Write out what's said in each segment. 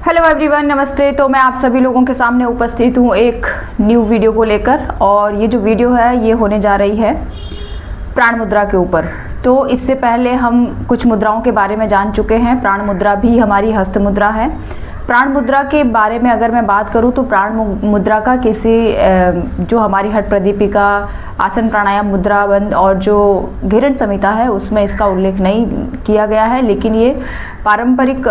Hello everyone, नमस्ते। तो मैं आप सभी लोगों के सामने उपस्थित हूँ एक न्यू वीडियो को लेकर, और ये जो वीडियो है ये होने जा रही है प्राण मुद्रा के ऊपर। तो इससे पहले हम कुछ मुद्राओं के बारे में जान चुके हैं। प्राण मुद्रा भी हमारी हस्त मुद्रा है। प्राण मुद्रा के बारे में अगर मैं बात करूं तो प्राण मुद्रा का किसी जो हमारी हठ प्रदीपिका, आसन प्राणायाम, मुद्रा बंद और जो घिरण संहिता है उसमें इसका उल्लेख नहीं किया गया है, लेकिन ये पारंपरिक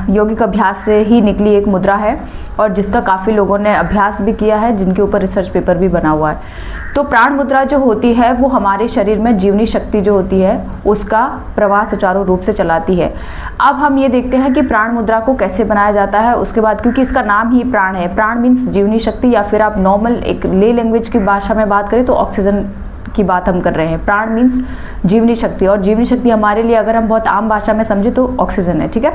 यौगिक अभ्यास से ही निकली एक मुद्रा है और जिसका काफ़ी लोगों ने अभ्यास भी किया है, जिनके ऊपर रिसर्च पेपर भी बना हुआ है। तो प्राण मुद्रा जो होती है वो हमारे शरीर में जीवनी शक्ति जो होती है उसका प्रवाह सुचारू रूप से चलाती है। अब हम ये देखते हैं कि प्राण मुद्रा को कैसे बनाया जाता है। उसके बाद, क्योंकि इसका नाम ही प्राण है, प्राण मीन्स जीवनी शक्ति, या फिर आप नॉर्मल एक ले लैंग्वेज की भाषा में बात करें तो ऑक्सीजन की बात हम कर रहे हैं। प्राण मीन्स जीवनी शक्ति, और जीवनी शक्ति हमारे लिए अगर हम बहुत आम भाषा में समझे तो ऑक्सीजन है। ठीक है,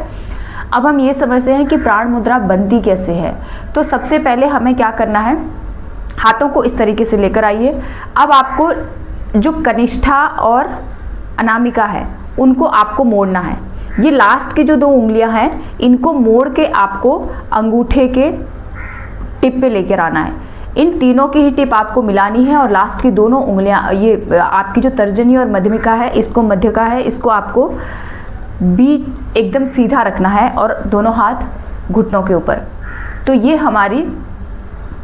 अब हम ये समझते हैं कि प्राण मुद्रा बनती कैसे है। तो सबसे पहले हमें क्या करना है, हाथों को इस तरीके से लेकर आइए। अब आपको जो कनिष्ठा और अनामिका है उनको आपको मोड़ना है। ये लास्ट की जो दो उंगलियां हैं इनको मोड़ के आपको अंगूठे के टिप पे लेकर आना है। इन तीनों की ही टिप आपको मिलानी है और लास्ट की दोनों उंगलियां, ये आपकी जो तर्जनी और मध्यमिका है, इसको मध्यका है, इसको आपको बीच एकदम सीधा रखना है और दोनों हाथ घुटनों के ऊपर। तो ये हमारी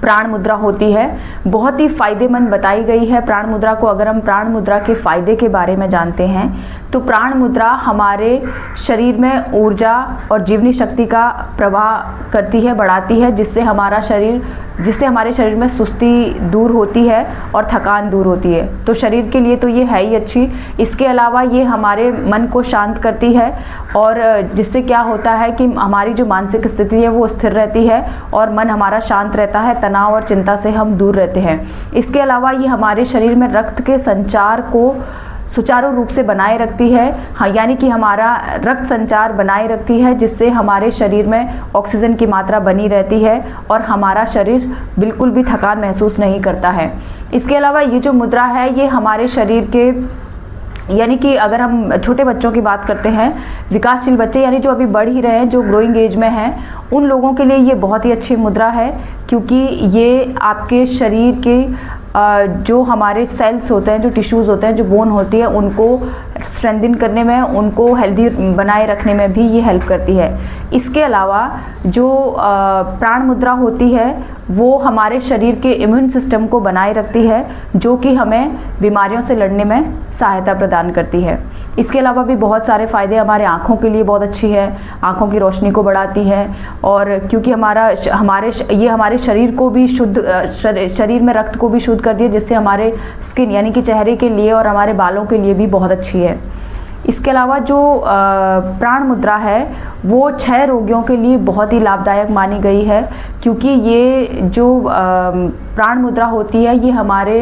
प्राण मुद्रा होती है। बहुत ही फायदेमंद बताई गई है प्राण मुद्रा को। अगर हम प्राण मुद्रा के फायदे के बारे में जानते हैं तो प्राण मुद्रा हमारे शरीर में ऊर्जा और जीवनी शक्ति का प्रवाह करती है, बढ़ाती है, जिससे हमारे शरीर में सुस्ती दूर होती है और थकान दूर होती है। तो शरीर के लिए तो ये है ही अच्छी। इसके अलावा ये हमारे मन को शांत करती है और जिससे क्या होता है कि हमारी जो मानसिक स्थिति है वो स्थिर रहती है और मन हमारा शांत रहता है, तनाव और चिंता से हम दूर रहते हैं। इसके अलावा ये हमारे शरीर में रक्त के संचार को सुचारू रूप से बनाए रखती है। हाँ, यानी कि हमारा रक्त संचार बनाए रखती है, जिससे हमारे शरीर में ऑक्सीजन की मात्रा बनी रहती है और हमारा शरीर बिल्कुल भी थकान महसूस नहीं करता है। इसके अलावा ये जो मुद्रा है ये हमारे शरीर के, यानी कि अगर हम छोटे बच्चों की बात करते हैं, विकासशील बच्चे यानी जो अभी बढ़ ही रहे हैं, जो ग्रोइंग एज में हैं, उन लोगों के लिए ये बहुत ही अच्छी मुद्रा है, क्योंकि ये आपके शरीर के जो हमारे सेल्स होते हैं, जो टिश्यूज़ होते हैं, जो बोन होती है, उनको स्ट्रेंथन करने में, उनको हेल्दी बनाए रखने में भी ये हेल्प करती है। इसके अलावा जो प्राण मुद्रा होती है वो हमारे शरीर के इम्यून सिस्टम को बनाए रखती है, जो कि हमें बीमारियों से लड़ने में सहायता प्रदान करती है। इसके अलावा भी बहुत सारे फ़ायदे, हमारे आँखों के लिए बहुत अच्छी है, आँखों की रोशनी को बढ़ाती है, और क्योंकि हमारे शरीर को भी शुद्ध, शरीर में रक्त को भी शुद्ध करती है, जिससे हमारे स्किन यानी कि चेहरे के लिए और हमारे बालों के लिए भी बहुत अच्छी है। इसके अलावा जो प्राण मुद्रा है वो 6 रोगियों के लिए बहुत ही लाभदायक मानी गई है, क्योंकि ये जो प्राण मुद्रा होती है ये हमारे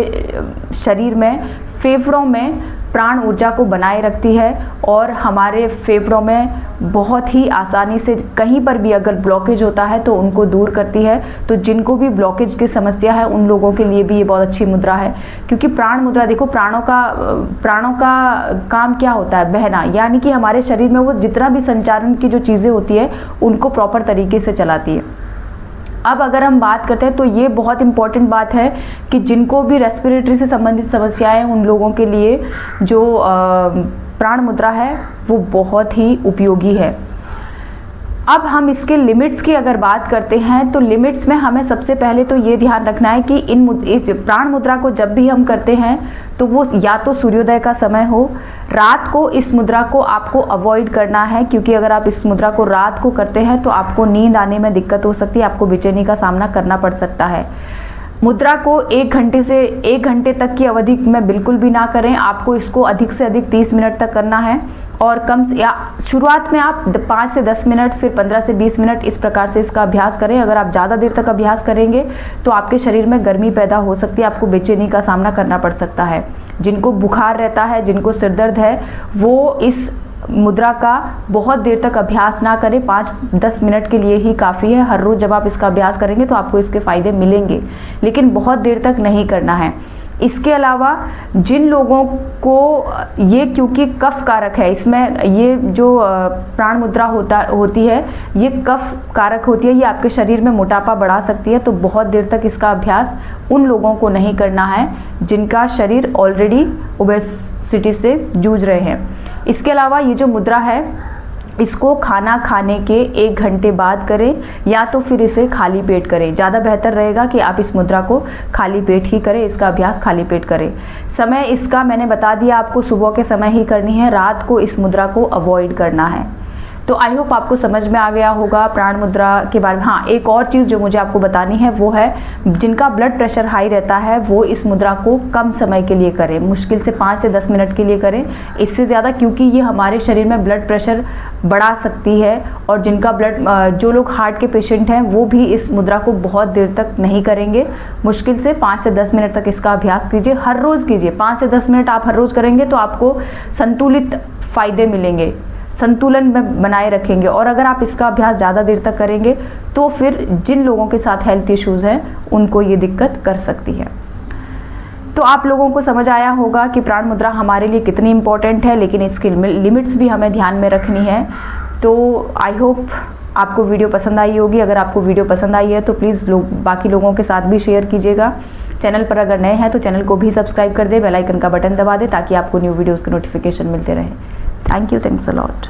शरीर में, फेफड़ों में प्राण ऊर्जा को बनाए रखती है और हमारे फेफड़ों में बहुत ही आसानी से कहीं पर भी अगर ब्लॉकेज होता है तो उनको दूर करती है। तो जिनको भी ब्लॉकेज की समस्या है उन लोगों के लिए भी ये बहुत अच्छी मुद्रा है, क्योंकि प्राण मुद्रा, देखो, प्राणों का काम क्या होता है, बहना, यानी कि हमारे शरीर में वो जितना भी संचारण की जो चीज़ें होती है उनको प्रॉपर तरीके से चलाती है। अब अगर हम बात करते हैं तो ये बहुत इंपॉर्टेंट बात है कि जिनको भी रेस्पिरेटरी से संबंधित समस्याएं, उन लोगों के लिए जो प्राण मुद्रा है वो बहुत ही उपयोगी है। अब हम इसके लिमिट्स की अगर बात करते हैं तो लिमिट्स में हमें सबसे पहले तो ये ध्यान रखना है कि इस प्राण मुद्रा को जब भी हम करते हैं तो वो या तो सूर्योदय का समय हो, रात को इस मुद्रा को आपको अवॉइड करना है, क्योंकि अगर आप इस मुद्रा को रात को करते हैं तो आपको नींद आने में दिक्कत हो सकती है, आपको बेचैनी का सामना करना पड़ सकता है। मुद्रा को 1 घंटे से 1 घंटे तक की अवधि में बिल्कुल भी ना करें। आपको इसको अधिक से अधिक 30 मिनट तक करना है, और शुरुआत में आप 5 से 10 मिनट, फिर 15 से 20 मिनट, इस प्रकार से इसका अभ्यास करें। अगर आप ज़्यादा देर तक अभ्यास करेंगे तो आपके शरीर में गर्मी पैदा हो सकती है, आपको बेचैनी का सामना करना पड़ सकता है। जिनको बुखार रहता है, जिनको सिर दर्द है, वो इस मुद्रा का बहुत देर तक अभ्यास ना करें, 5-10 मिनट के लिए ही काफ़ी है। हर रोज़ जब आप इसका अभ्यास करेंगे तो आपको इसके फ़ायदे मिलेंगे, लेकिन बहुत देर तक नहीं करना है। इसके अलावा जिन लोगों को ये, क्योंकि कफ कारक है इसमें, ये जो प्राण मुद्रा होती है ये कफ कारक होती है, ये आपके शरीर में मोटापा बढ़ा सकती है। तो बहुत देर तक इसका अभ्यास उन लोगों को नहीं करना है जिनका शरीर ऑलरेडी ओबेसिटी से जूझ रहे हैं। इसके अलावा ये जो मुद्रा है इसको खाना खाने के 1 घंटे बाद करें, या तो फिर इसे खाली पेट करें। ज़्यादा बेहतर रहेगा कि आप इस मुद्रा को खाली पेट ही करें, इसका अभ्यास खाली पेट करें। समय इसका मैंने बता दिया आपको, सुबह के समय ही करनी है, रात को इस मुद्रा को अवॉइड करना है। तो आई होप आपको समझ में आ गया होगा प्राण मुद्रा के बारे में। हाँ, एक और चीज़ जो मुझे आपको बतानी है वो है, जिनका ब्लड प्रेशर हाई रहता है वो इस मुद्रा को कम समय के लिए करें, मुश्किल से 5 से 10 मिनट के लिए करें, इससे ज़्यादा, क्योंकि ये हमारे शरीर में ब्लड प्रेशर बढ़ा सकती है। और जिनका जो लोग हार्ट के पेशेंट हैं वो भी इस मुद्रा को बहुत देर तक नहीं करेंगे, मुश्किल से 5 से 10 मिनट तक इसका अभ्यास कीजिए, हर रोज़ कीजिए। 5 से 10 मिनट आप हर रोज़ करेंगे तो आपको संतुलित फायदे मिलेंगे, संतुलन में बनाए रखेंगे। और अगर आप इसका अभ्यास ज़्यादा देर तक करेंगे तो फिर जिन लोगों के साथ हेल्थ इश्यूज़ हैं उनको ये दिक्कत कर सकती है। तो आप लोगों को समझ आया होगा कि प्राण मुद्रा हमारे लिए कितनी इम्पोर्टेंट है, लेकिन इसकी लिमिट्स भी हमें ध्यान में रखनी है। तो आई होप आपको वीडियो पसंद आई होगी। अगर आपको वीडियो पसंद आई है तो प्लीज़ बाकी लोगों के साथ भी शेयर कीजिएगा। चैनल पर अगर नए हैं तो चैनल को भी सब्सक्राइब कर दे, बेल आइकन का बटन दबा दे ताकि आपको न्यू वीडियोज़ के नोटिफिकेशन मिलते रहे। Thank you. Thanks a lot.